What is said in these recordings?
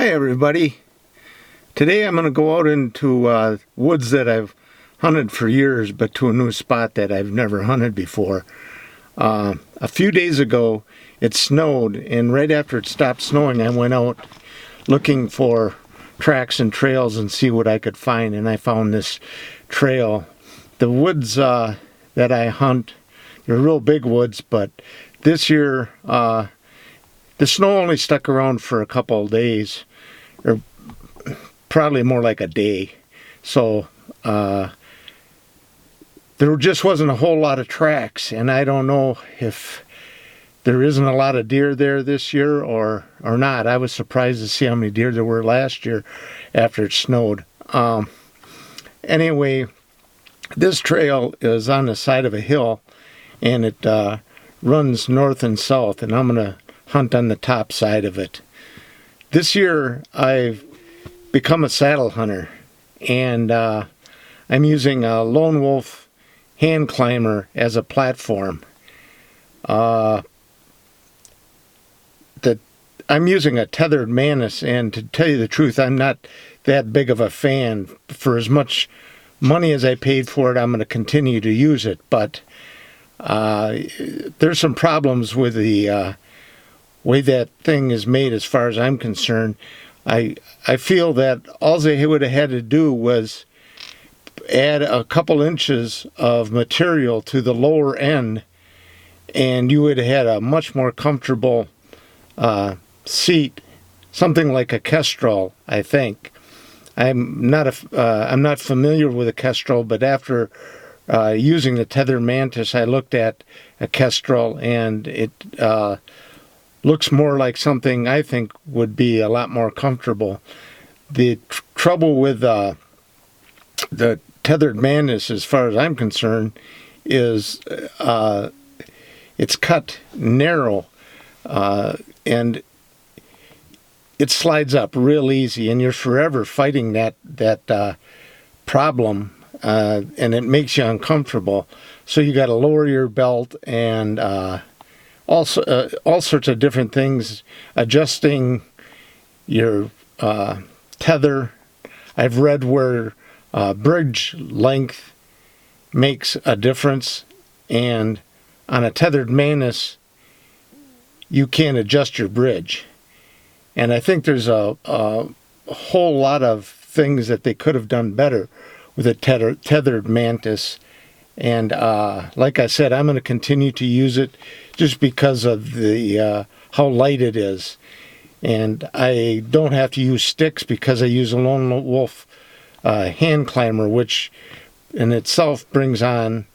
Hi everybody. Today I'm going to go out into woods that I've hunted for years, but to a new spot that I've never hunted before. A few days ago it snowed, and right after it stopped snowing I went out looking for tracks and trails and see what I could find, and I found this trail. The woods that I hunt, they're real big woods, but this year the snow only stuck around for a couple of days, or probably more like a day. So there just wasn't a whole lot of tracks, and I don't know if there isn't a lot of deer there this year or not. I was surprised to see how many deer there were last year after it snowed. Anyway, this trail is on the side of a hill, and it runs north and south, and I'm going to hunt on the top side of it. This year I've become a saddle hunter, and I'm using a Lone Wolf hand climber as a platform. I'm using a tethered Mantis, and to tell you the truth, I'm not that big of a fan. For as much money as I paid for it, I'm going to continue to use it, but there's some problems with the way that thing is made as far as I'm concerned. I feel that all they would have had to do was add a couple inches of material to the lower end, and you would have had a much more comfortable seat, something like a Kestrel, I think. I'm not familiar with a Kestrel, but after using the tethered Mantis, I looked at a Kestrel, and it looks more like something I think would be a lot more comfortable. The trouble with the tethered Mantis, as far as I'm concerned, is it's cut narrow, and it slides up real easy, and you're forever fighting that problem, and it makes you uncomfortable. So you got to lower your belt, and also all sorts of different things, adjusting your tether. I've read where bridge length makes a difference, and on a tethered Mantis you can't adjust your bridge. And I think there's a whole lot of things that they could have done better with a tethered Mantis. And like I said, I'm going to continue to use it just because of the how light it is. And I don't have to use sticks because I use a Lone Wolf hand climber, which in itself brings on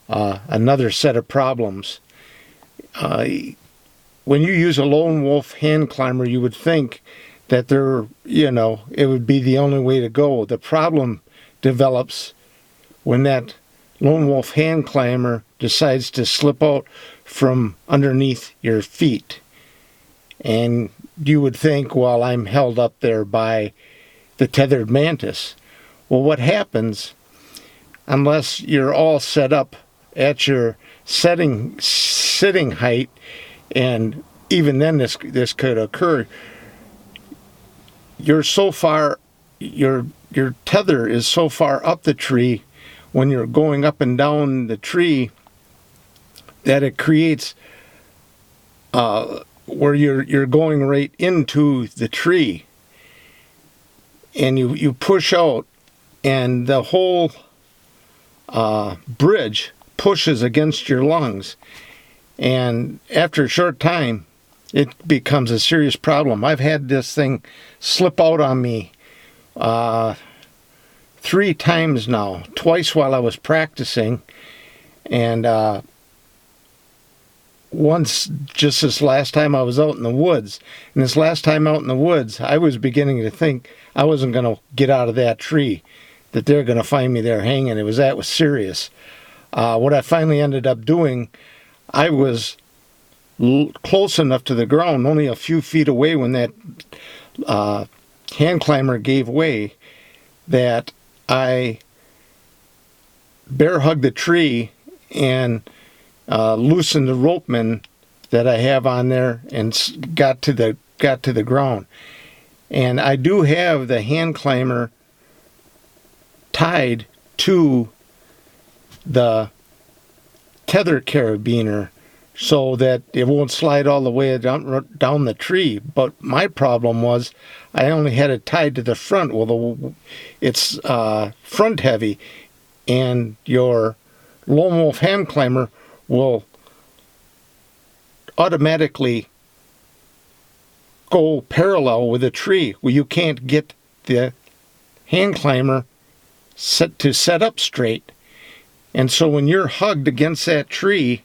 another set of problems. When you use a Lone Wolf hand climber, you would think that it would be the only way to go. The problem develops when that Lone Wolf hand climber decides to slip out from underneath your feet. And you would think, well, I'm held up there by the tethered Mantis. Well, what happens, unless you're all set up at your sitting height, and even then this could occur, you're so far, your tether is so far up the tree when you're going up and down the tree that it creates where you're going right into the tree, and you push out, and the whole bridge pushes against your lungs, and after a short time it becomes a serious problem. I've had this thing slip out on me 3 times now, twice while I was practicing, and once just this last time I was out in the woods. And this last time out in the woods, I was beginning to think I wasn't going to get out of that tree, that they're going to find me there hanging. That was serious. What I finally ended up doing, I was close enough to the ground, only a few feet away when that hand climber gave way, that I bear hugged the tree and loosened the ropeman that I have on there and got to the ground. And I do have the hand climber tied to the tether carabiner so that it won't slide all the way down the tree. But my problem was I only had it tied to the front. Well, it's front heavy, and your Lone Wolf hand climber will automatically go parallel with a tree. Well, you can't get the hand climber set up straight. And so when you're hugged against that tree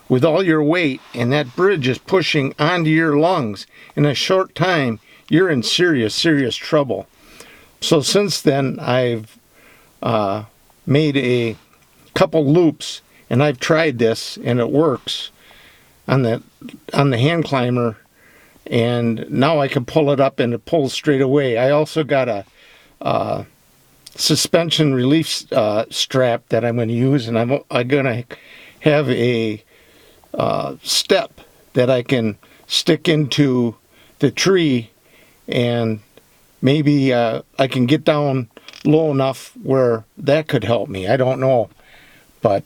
with all your weight and that bridge is pushing onto your lungs, in a short time, you're in serious, serious trouble. So since then, I've made a couple loops, and I've tried this, and it works on the hand climber, and now I can pull it up and it pulls straight away. I also got a suspension relief strap that I'm going to use, and I'm going to have a step that I can stick into the tree, and maybe I can get down low enough where that could help me. I don't know, but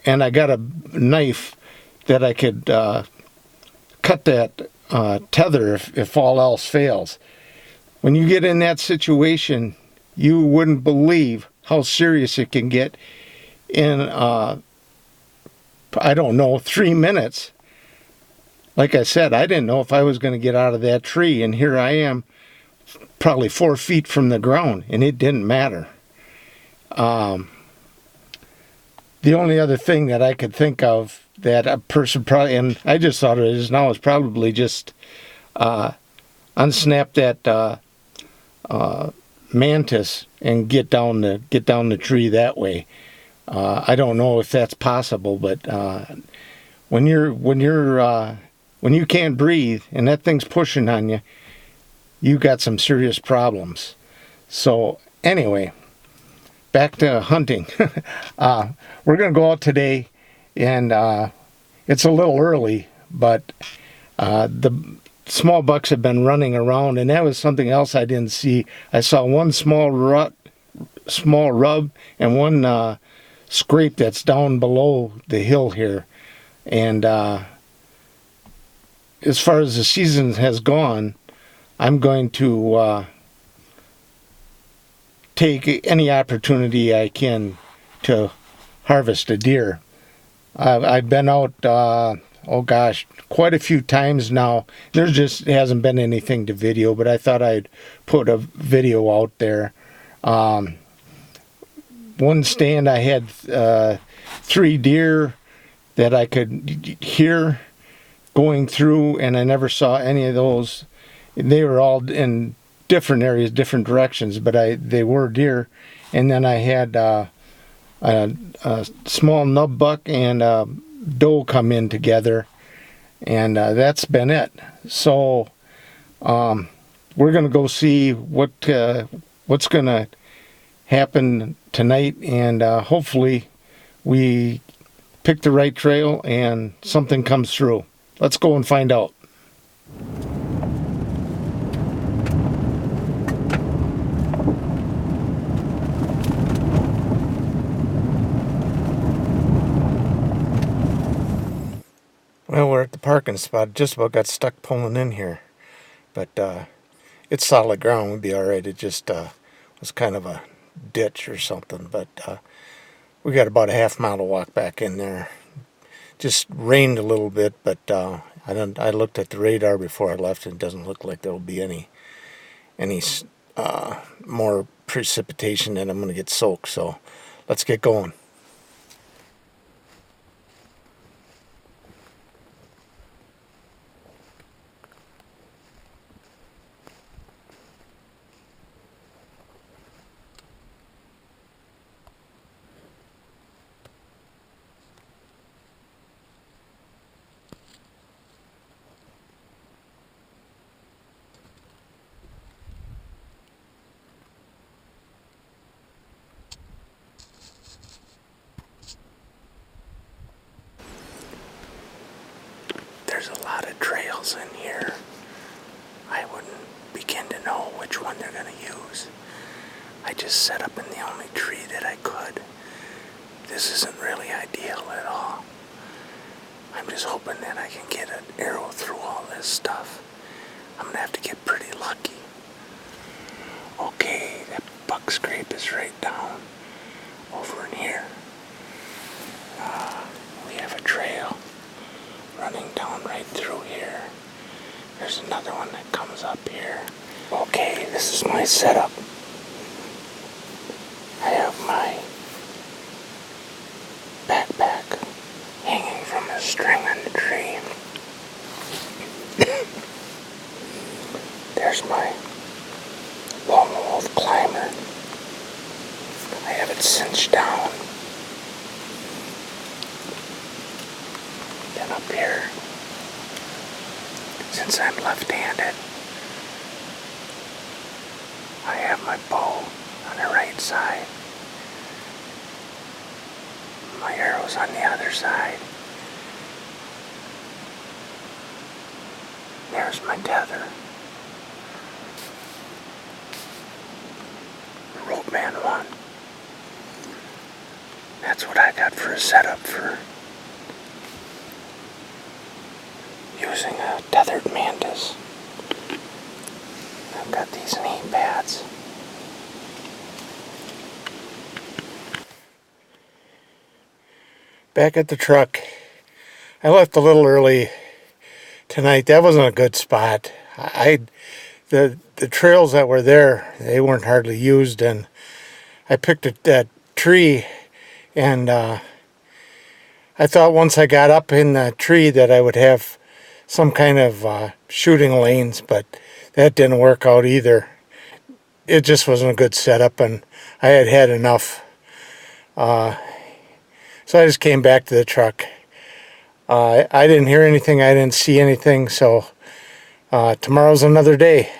and I got a knife that I could cut that tether if all else fails. When you get in that situation, you wouldn't believe how serious it can get in, I don't know, 3 minutes. Like I said, I didn't know if I was going to get out of that tree, and here I am, probably 4 feet from the ground, and it didn't matter. The only other thing that I could think of that a person probably, and I just thought of it as now, is probably just unsnap that mantis and get down the tree that way. I don't know if that's possible, but when you can't breathe and that thing's pushing on you, you got some serious problems. So anyway, back to hunting. We're gonna go out today, and it's a little early, but the small bucks have been running around, and that was something else I didn't see. I saw one small rub and one scrape that's down below the hill here. And as far as the season has gone, I'm going to take any opportunity I can to harvest a deer. I've been out quite a few times now. There just hasn't been anything to video, but I thought I'd put a video out there. One stand I had 3 deer that I could hear going through, and I never saw any of those. They were all in different areas, different directions, but they were deer. And then I had a small nub buck and a doe come in together, and that's been it. So we're going to go see what's going to happen tonight, and hopefully we pick the right trail and something comes through. Let's go and find out. Well, we're at the parking spot. Just about got stuck pulling in here, but it's solid ground. We'd be all right. It just was kind of a ditch or something, but we got about a half mile to walk back in there. Just rained a little bit, but I looked at the radar before I left, and it doesn't look like there'll be any more precipitation, and I'm going to get soaked. So let's get going. There's a lot of trails in here. I wouldn't be just set up in the only tree that I could. This isn't really ideal at all. I'm just hoping that I can get an arrow through all this stuff. I'm gonna have to get pretty lucky. Okay, that buck scrape is right down over in here. We have a trail running down right through here. There's another one that comes up here. Okay, this is my setup. I have my backpack hanging from a string on the tree. There's my lone wolf climber. I have it cinched down. Then up here, since I'm left-handed, I have my bow on the right side. My arrow's on the other side. There's my tether. Rope Man 1. That's what I got for a setup for using a tethered mantis. I've got these knee pads. Back at the truck. I left a little early tonight. That wasn't a good spot. The trails that were there, they weren't hardly used, and I picked that tree, and I thought once I got up in the tree that I would have some kind of shooting lanes, but that didn't work out either. It just wasn't a good setup, and I had had enough. So I just came back to the truck. I didn't hear anything. I didn't see anything. So tomorrow's another day.